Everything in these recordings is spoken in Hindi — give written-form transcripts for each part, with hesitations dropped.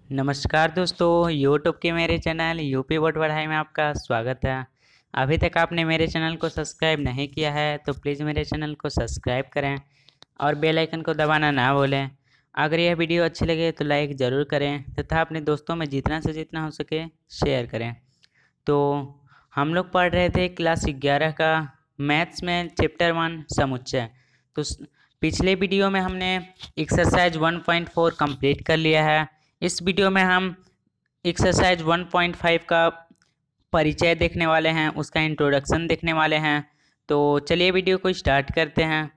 नमस्कार दोस्तों, यूट्यूब के मेरे चैनल यूपी बोर्ड पढ़ाई में आपका स्वागत है। अभी तक आपने मेरे चैनल को सब्सक्राइब नहीं किया है तो प्लीज़ मेरे चैनल को सब्सक्राइब करें और बेल आइकन को दबाना ना भूलें। अगर यह वीडियो अच्छी लगे तो लाइक ज़रूर करें तथा अपने दोस्तों में जितना से जितना हो सके शेयर करें। तो हम लोग पढ़ रहे थे क्लास 11 का मैथ्स में चैप्टर 1 समुच्चय। तो पिछले वीडियो में हमने एक्सरसाइज 1.4 कंप्लीट कर लिया है। इस वीडियो में हम एक्सरसाइज 1.5 का परिचय देखने वाले हैं, उसका इंट्रोडक्शन देखने वाले हैं। तो चलिए वीडियो को स्टार्ट करते हैं।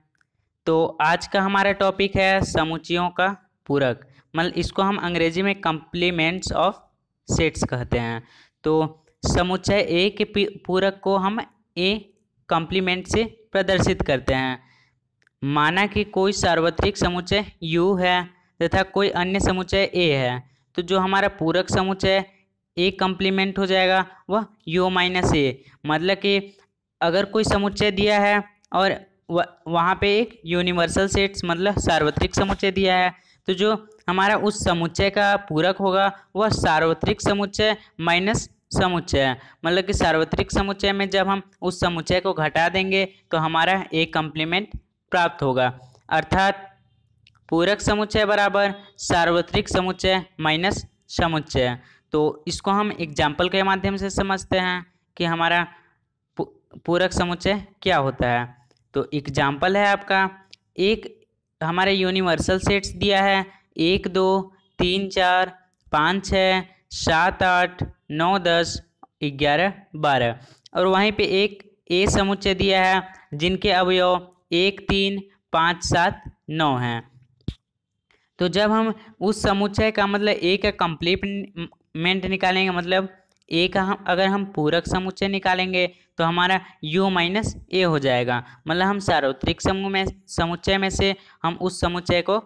तो आज का हमारा टॉपिक है समुच्चयों का पूरक, मतलब इसको हम अंग्रेजी में कम्प्लीमेंट्स ऑफ सेट्स कहते हैं। तो समुच्चय ए के पूरक को हम ए कम्प्लीमेंट से प्रदर्शित करते हैं। माना कि कोई सार्वत्रिक समुच्चय U है तथा कोई अन्य समुच्चय A है, तो जो हमारा पूरक समुच्चय A कम्प्लीमेंट हो जाएगा वह U माइनस A। मतलब कि अगर कोई समुच्चय दिया है और वहाँ पे एक यूनिवर्सल सेट्स मतलब सार्वत्रिक समुच्चय दिया है, तो जो हमारा उस समुच्चय का पूरक होगा वह सार्वत्रिक समुच्चय माइनस समुच्चय है। मतलब कि सार्वत्रिक समुच्चय में जब हम उस समुच्चय को घटा देंगे तो हमारा A कम्प्लीमेंट प्राप्त होगा। अर्थात पूरक समुच्चय बराबर सार्वत्रिक समुच्चय माइनस समुच्चय। तो इसको हम एग्जाम्पल के माध्यम से समझते हैं कि हमारा पूरक समुच्चय क्या होता है। तो एग्जाम्पल है आपका, एक हमारे यूनिवर्सल सेट्स दिया है 1 2 3 4 5 6 7 8 9 10 11 12 और वहीं पे एक ए समुच्चय दिया है जिनके अवयव 1 3 5 7 9 हैं। तो जब हम उस समुच्चय का मतलब ए का कंप्लीमेंट निकालेंगे, मतलब ए का हम अगर हम पूरक समुच्चय निकालेंगे तो हमारा U माइनस ए हो जाएगा। मतलब हम सार्वत्रिक समुच्चय में से हम उस समुच्चय को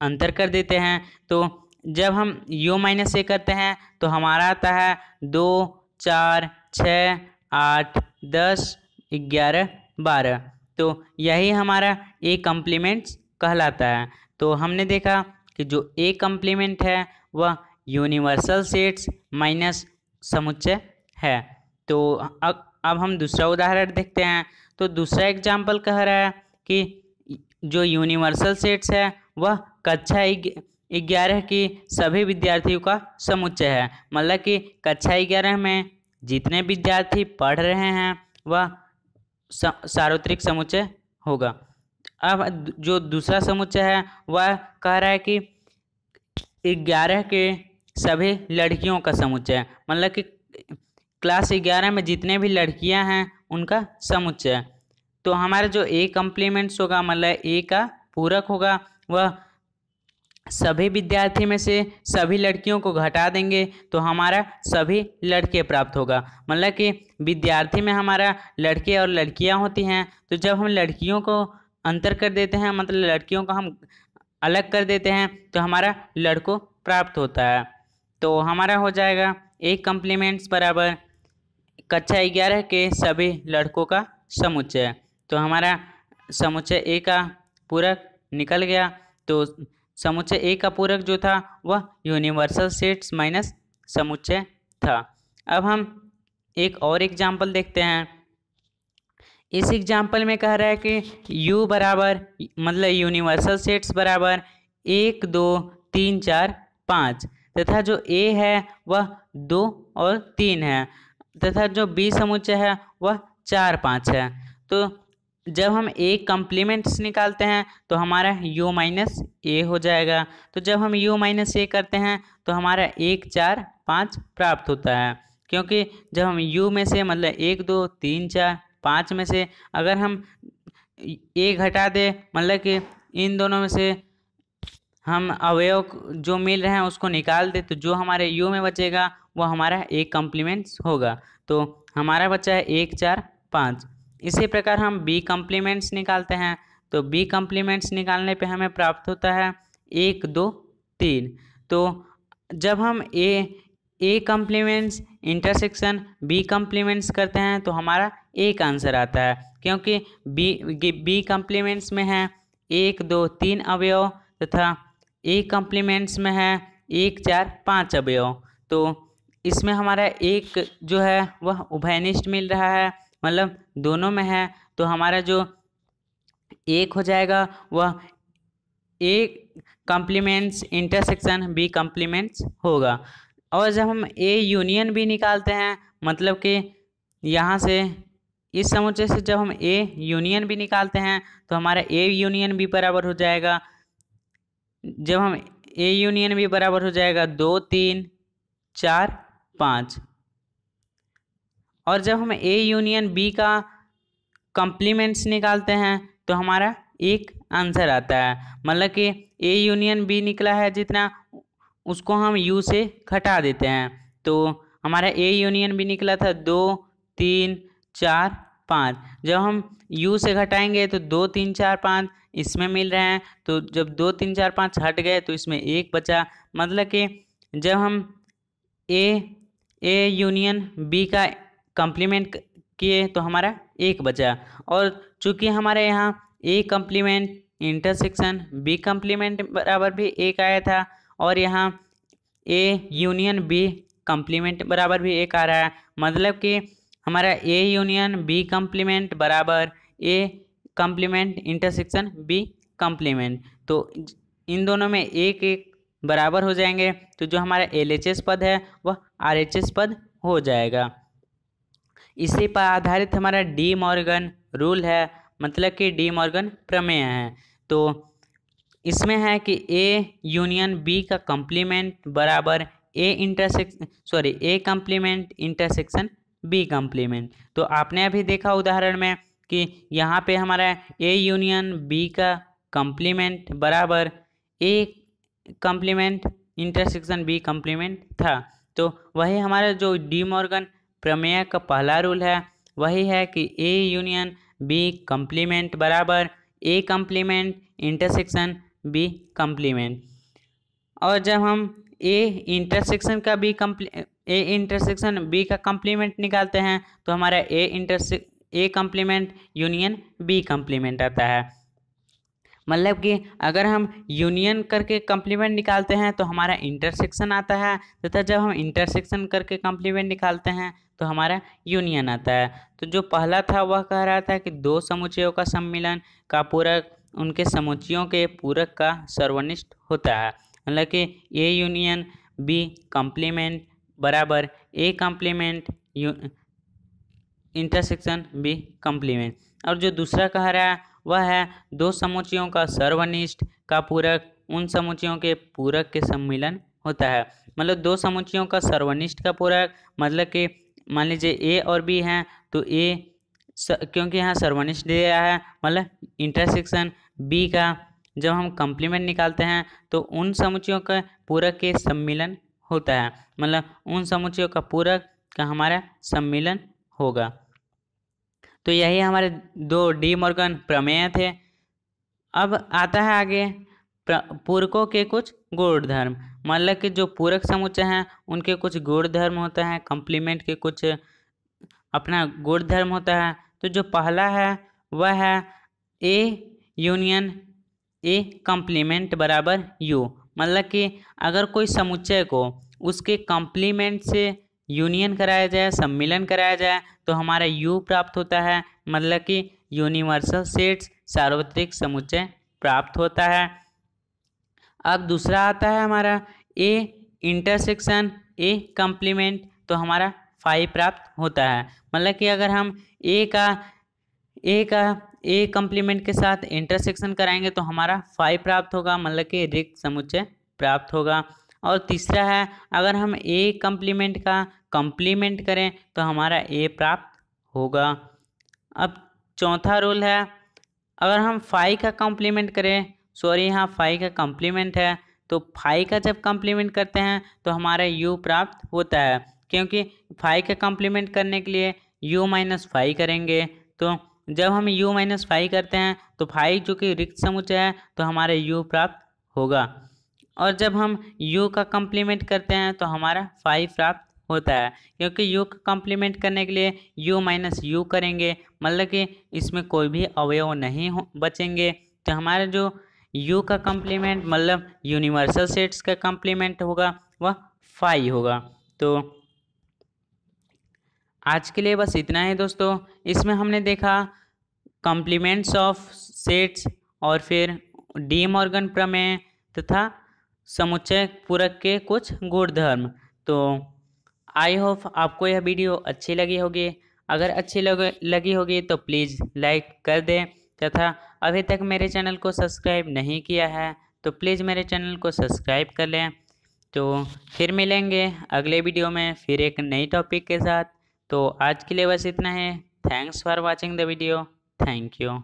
अंतर कर देते हैं। तो जब हम U माइनस ए करते हैं तो हमारा आता है 2 4 6 8 10 11 12। तो यही हमारा ए कम्प्लीमेंट्स कहलाता है। तो हमने देखा कि जो ए कम्प्लीमेंट है वह यूनिवर्सल सेट्स माइनस समुच्चय है। तो अब हम दूसरा उदाहरण देखते हैं। तो दूसरा एग्जाम्पल कह रहा है कि जो यूनिवर्सल सेट्स है वह कक्षा 11 की सभी विद्यार्थियों का समुच्चय है। मतलब कि कक्षा 11 में जितने विद्यार्थी पढ़ रहे हैं वह सार्वत्रिक समुच्चय होगा। अब जो दूसरा समुच्चय है वह कह रहा है कि 11 के सभी लड़कियों का समुच्चय, मतलब कि क्लास 11 में जितने भी लड़कियां हैं उनका समुच्चय। तो हमारा जो ए कम्प्लीमेंट्स होगा, मतलब ए का पूरक होगा, वह सभी विद्यार्थी में से सभी लड़कियों को घटा देंगे तो हमारा सभी लड़के प्राप्त होगा। मतलब कि विद्यार्थी में हमारा लड़के और लड़कियां होती हैं, तो जब हम लड़कियों को अंतर कर देते हैं, मतलब लड़कियों को हम अलग कर देते हैं, तो हमारा लड़कों प्राप्त होता है। तो हमारा हो जाएगा ए कम्प्लीमेंट्स बराबर कक्षा 11 के सभी लड़कों का समुच्चय। तो हमारा समुच्चय ए का पूरक निकल गया। तो समुच्चय ए का पूरक जो था वह यूनिवर्सल सेट्स माइनस समुच्चय था। अब हम एक और एग्जाम्पल देखते हैं। इस एग्जाम्पल में कह रहा है कि U बराबर मतलब यूनिवर्सल सेट्स बराबर 1 2 3 4 5 तथा जो A है वह 2 और 3 है तथा जो B समुच्चय है वह 4 5 है। तो जब हम ए कम्प्लीमेंट्स निकालते हैं तो हमारा U माइनस ए हो जाएगा। तो जब हम U माइनस ए करते हैं तो हमारा 1 4 5 प्राप्त होता है, क्योंकि जब हम U में से मतलब 1 2 3 4 5 में से अगर हम ए घटा दें, मतलब कि इन दोनों में से हम अवयव जो मिल रहे हैं उसको निकाल दें, तो जो हमारे U में बचेगा वो हमारा ए कम्प्लीमेंट्स होगा। तो हमारा बचा है 1 4 5। इसी प्रकार हम बी कम्प्लीमेंट्स निकालते हैं। तो बी कम्प्लीमेंट्स निकालने पे हमें प्राप्त होता है 1 2 3। तो जब हम ए कम्प्लीमेंट्स इंटरसेक्शन बी कम्प्लीमेंट्स करते हैं तो हमारा एक आंसर आता है, क्योंकि बी कम्प्लीमेंट्स में है 1 2 3 अवयव तथा ए कम्प्लीमेंट्स में है 1 4 5 अवयव। तो इसमें हमारा एक जो है वह उभयनिष्ठ मिल रहा है, मतलब दोनों में है। तो हमारा जो एक हो जाएगा वह ए कॉम्प्लीमेंट्स इंटरसेक्शन बी कॉम्प्लीमेंट्स होगा। और जब हम ए यूनियन बी निकालते हैं, मतलब कि यहाँ से इस समुच्चय से जब हम ए यूनियन बी निकालते हैं तो हमारा ए यूनियन बी बराबर हो जाएगा, जब हम ए यूनियन बी बराबर हो जाएगा 2 3 4 5। और जब हम ए यूनियन बी का कॉम्प्लीमेंट्स निकालते हैं तो हमारा एक आंसर आता है, मतलब कि ए यूनियन बी निकला है जितना उसको हम यू से घटा देते हैं। तो हमारा ए यूनियन बी निकला था 2 3 4 5। जब हम यू से घटाएंगे तो 2 3 4 5 इसमें मिल रहे हैं, तो जब 2 3 4 5 हट गए तो इसमें एक बचा। मतलब कि जब हम ए यूनियन बी का कॉम्प्लीमेंट किए तो हमारा एक बचा। और चूंकि हमारे यहाँ A complement intersection B complement बराबर भी एक आया था, और यहाँ ए यूनियन बी कॉम्प्लीमेंट बराबर भी एक आ रहा है, मतलब कि हमारा ए यूनियन बी कॉम्प्लीमेंट बराबर A complement intersection B complement. तो इन दोनों में एक एक बराबर हो जाएंगे, तो जो हमारा LHS पद है वह RHS पद हो जाएगा। इसी पर आधारित हमारा डी मॉर्गन रूल है, मतलब कि डी मॉर्गन प्रमेय है। तो इसमें है कि ए यूनियन बी का कॉम्प्लीमेंट बराबर A complement intersection B complement. तो आपने अभी देखा उदाहरण में कि यहाँ पे हमारा ए यूनियन बी का कॉम्प्लीमेंट बराबर A complement intersection B complement था। तो वही हमारा जो डी मॉर्गन प्रमेय का पहला रूल है वही है कि ए यूनियन बी कॉम्प्लीमेंट बराबर A complement intersection B complement. और जब हम ए इंटरसेक्शन बी का कॉम्प्लीमेंट निकालते हैं तो हमारा A complement union B complement आता है। मतलब कि अगर हम यूनियन करके कॉम्प्लीमेंट निकालते हैं तो हमारा इंटरसेक्शन आता है, तथा जब हम इंटरसेक्शन करके कॉम्प्लीमेंट निकालते हैं तो हमारा यूनियन आता है। तो जो पहला था वह कह रहा था कि दो समुच्चयों का सम्मिलन का पूरक उनके समुच्चयों के पूरक का सर्वनिष्ठ होता है, मतलब कि ए यूनियन बी कॉम्प्लीमेंट बराबर A complement intersection B complement. और जो दूसरा कह रहा है वह है दो समुच्चयों का सर्वनिष्ठ का पूरक उन समुच्चयों के पूरक के सम्मिलन होता है। मतलब दो समुच्चयों का सर्वनिष्ठ का पूरक, मतलब कि मान लीजिए ए और बी हैं तो क्योंकि यहाँ सर्वनिष्ठ दिया है, मतलब इंटरसेक्शन बी का जब हम कॉम्प्लीमेंट निकालते हैं तो उन समुच्चयों का पूरक के सम्मिलन होता है, मतलब उन समुच्चयों का पूरक का हमारा सम्मिलन होगा। तो यही हमारे दो डी मॉर्गन प्रमेय थे। अब आता है आगे पूरकों के कुछ गुणधर्म, मतलब कि जो पूरक समुच्चय हैं उनके कुछ गुणधर्म होते हैं, कॉम्प्लीमेंट के कुछ अपना गुणधर्म होता है। तो जो पहला है वह है ए यूनियन ए कॉम्प्लीमेंट बराबर यू, मतलब कि अगर कोई समुच्चय को उसके कॉम्प्लीमेंट से यूनियन कराया जाए, सम्मिलन कराया जाए तो हमारा यू प्राप्त होता है, मतलब कि यूनिवर्सल सेट्स सार्वत्रिक समुच्चय प्राप्त होता है। अब दूसरा आता है हमारा ए इंटरसेक्शन ए कॉम्प्लीमेंट, तो हमारा 5 प्राप्त होता है, मतलब कि अगर हम ए कॉम्प्लीमेंट के साथ इंटरसेक्शन कराएंगे तो हमारा 5 प्राप्त होगा, मतलब कि रिक्त समुच्चय प्राप्त होगा। और तीसरा है अगर हम ए कॉम्प्लीमेंट का कॉम्प्लीमेंट करें तो हमारा ए प्राप्त होगा। अब चौथा रूल है अगर हम 5 का कॉम्प्लीमेंट करें, यहाँ 5 का कॉम्प्लीमेंट है, तो 5 का जब कॉम्प्लीमेंट करते हैं तो हमारा u प्राप्त होता है, क्योंकि 5 का कॉम्प्लीमेंट करने के लिए u माइनस 5 करेंगे। तो जब हम u माइनस 5 करते हैं तो 5 जो कि रिक्त समुच्चय है तो हमारा u प्राप्त होगा। और जब हम u का कॉम्प्लीमेंट करते हैं तो हमारा 5 प्राप्त होता है, क्योंकि u का कॉम्प्लीमेंट करने के लिए u माइनस यू करेंगे, मतलब कि इसमें कोई भी अवयव नहीं बचेंगे। तो हमारा जो यू का कम्प्लीमेंट मतलब यूनिवर्सल सेट्स का कम्प्लीमेंट होगा वह 5 होगा। तो आज के लिए बस इतना है दोस्तों। इसमें हमने देखा कॉम्प्लीमेंट्स ऑफ सेट्स और फिर डी मॉर्गन प्रमेय तथा समुच्चय पूरक के कुछ गुणधर्म। तो आई होप आपको यह वीडियो अच्छी लगी होगी। अगर अच्छी लगी होगी तो प्लीज़ लाइक कर दें तथा अभी तक मेरे चैनल को सब्सक्राइब नहीं किया है तो प्लीज़ मेरे चैनल को सब्सक्राइब कर लें। तो फिर मिलेंगे अगले वीडियो में फिर एक नई टॉपिक के साथ। तो आज के लिए बस इतना है। Thanks for watching the video. Thank you.